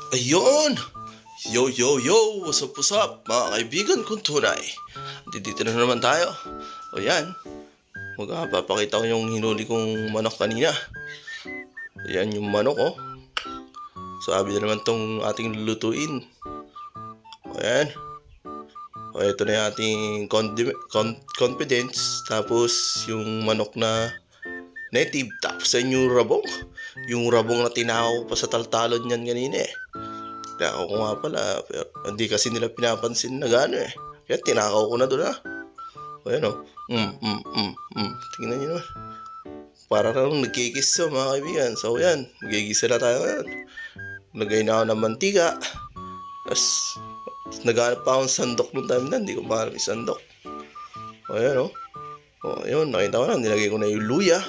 Ayun! What's up, mga kaibigan kong tunay. Dito na naman tayo. O yan, magpapakita ko yung hinuli kong manok kanina. Ayan yung manok, oh. Sabi na naman tong ating lulutuin. O yan. O ito na yung ating confidence. Tapos yung manok na native. Tapos yung rabong. Yung rabong na tinakaw pa sa taltalon niyan kanina eh. Tinakaw ko nga pala, pero hindi kasi nila pinapansin na gano'n eh. Kaya tinakaw ko na doon ah. O yan o. Tingnan nyo naman. Para na nagkikis mga kaibigan. So yan, magigisa na tayo ngayon. Lagay na ako ng mantika. Tapos, naghanap pa akong sandok nung time na. Hindi ko mahanap yung sandok. O yan o. O yun, nakita ko na. Nilagay ko na yung luya.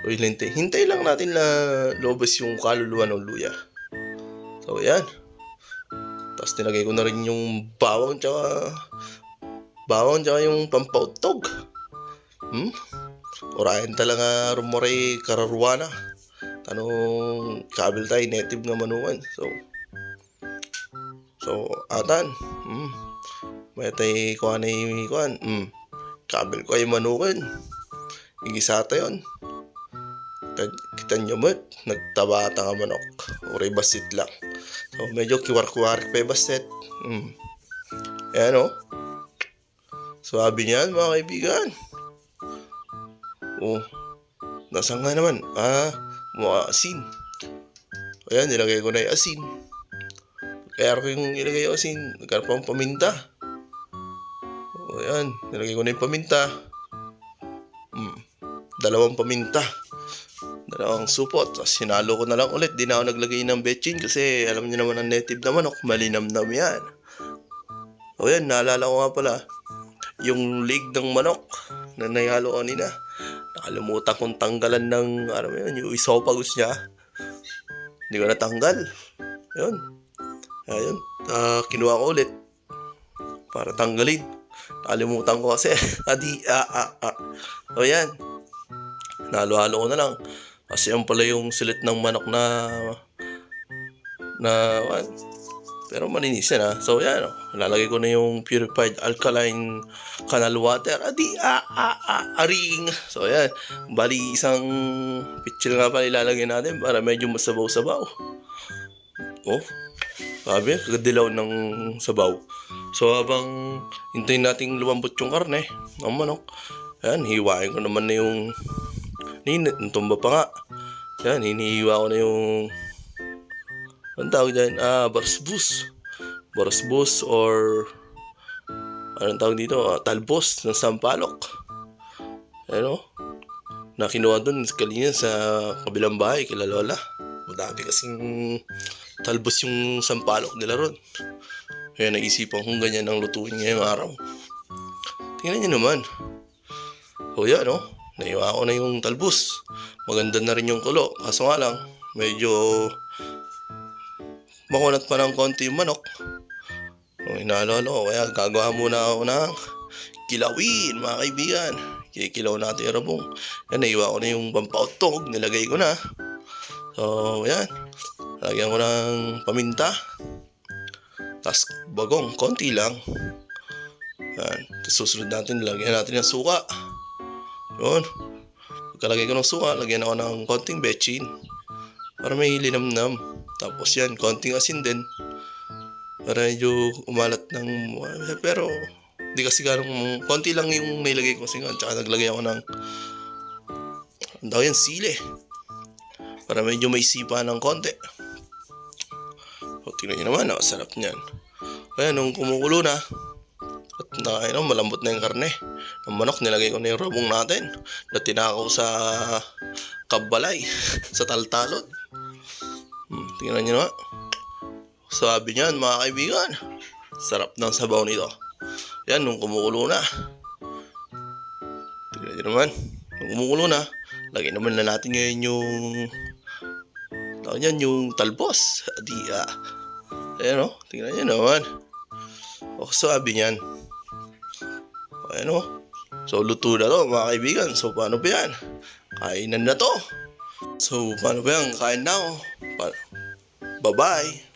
O hintay lang natin na lobos yung kaluluwa ng luya. So, yan. Tapos, nilagay ko na rin yung bawang tsaka yung pampautog. Orahin talaga rumore kararwana. Tanong kabel tayo, native nga manukan. So, atan. May tayo kuha na yung kuhan. Kabel ko ay manukan. Igisa tayo yun. Kita nyo mo, nagtabata ka manok. Oray basit lang. So, medyo kiwar-kiwar pa yung basit. Ayan o. Sabi niyan, mga kaibigan. Nasaan nga naman? Mga asin. Ayan, nilagay ko na yung asin. Kaya ko yung ilagay yung asin. Nagkaroon pa ang paminta. Ayan, nilagay ko na yung paminta. Dalawang paminta. Dalawang supot. Tapos sinalo ko na lang ulit. Di na ako naglagay ng betchin kasi alam niyo naman ang native na manok. Malinamnam yan. O yan, naalala ko nga pala. Yung leg ng manok na nayalo ko nila. Nakalimutan kong tanggalan ng, alam mo yun, yung esophagus niya. Hindi ko natanggal. Yun. Ayun. Kinuha ko ulit. Para tanggalin. Nakalimutan ko kasi. O yan. Nalo-halo ko na lang. Kasi yan pala yung silit ng manok na pero malinis yan ha. So yan o. Lalagay ko na yung purified alkaline canal water. Aring. So yan. Bali isang pitchil nga pala ilalagay natin para medyo masabaw-sabaw. Sabi, kagadilaw ng sabaw. So habang hintayin natin lumambot yung karne ng manok. Yan, hiwain ko naman na yung tumba pa nga. Yan, hinihiwa ko na yung anong tawag dyan? Barasbus or anong tawag dito? Talbos ng sampalok. Ano? Na kinuha dun kanina sa kabilang bahay kila Lola. Madami kasing talbos yung sampalok nila ron. Kaya naisipan kong ganyan ang lutuin ngayong araw. Tingnan nyo naman. O yan o. Naiwa ko na yung talbos. Maganda na rin yung kulo. Kaso nga lang, medyo makunat pa ng konti yung manok. Inaalala ko, kaya gagawa muna ako ng kilawin, mga kaibigan. Kikilaw natin yung rabong. Yan, naiwa ko na yung pampautog. Nilagay ko na. So, yan. Lagyan ko ng paminta. Tapos, bagong, konti lang. Yan. Tapos, susunod natin, lagyan natin ng suka. Yun. Pagkalagay ko ng suka, lagyan ako ng konting betchin. Para may linamnam. Tapos yan, konting asin din. Para medyo umalat ng... Pero, di kasi ganong... Konti lang yung nilagay ko kasi nga. Tsaka naglagay ako ng... Ang tawag yan, sili. Para medyo may sipa ng konti. O, tingnan nyo naman, sarap niyan. Kaya nung kumukulo na, at malambot na yung karne ng manok, nilagay ko na yung rabong natin na tinakaw sa kabalay, sa taltalon. Tingnan nyo na. Sabi niyan, mga kaibigan, sarap ng sabaw nito. Yan, nung kumukulo na. Tingnan nyo naman. Nung kumukulo na, lagay naman na natin ngayon yung talbos. Ayan o, tingnan nyo naman. Sabi niyan. Ayan o. So, luto na to, mga kaibigan. So, paano ba yan? Kainan na to. So, paano ba yan? Kain na ako. Bye-bye!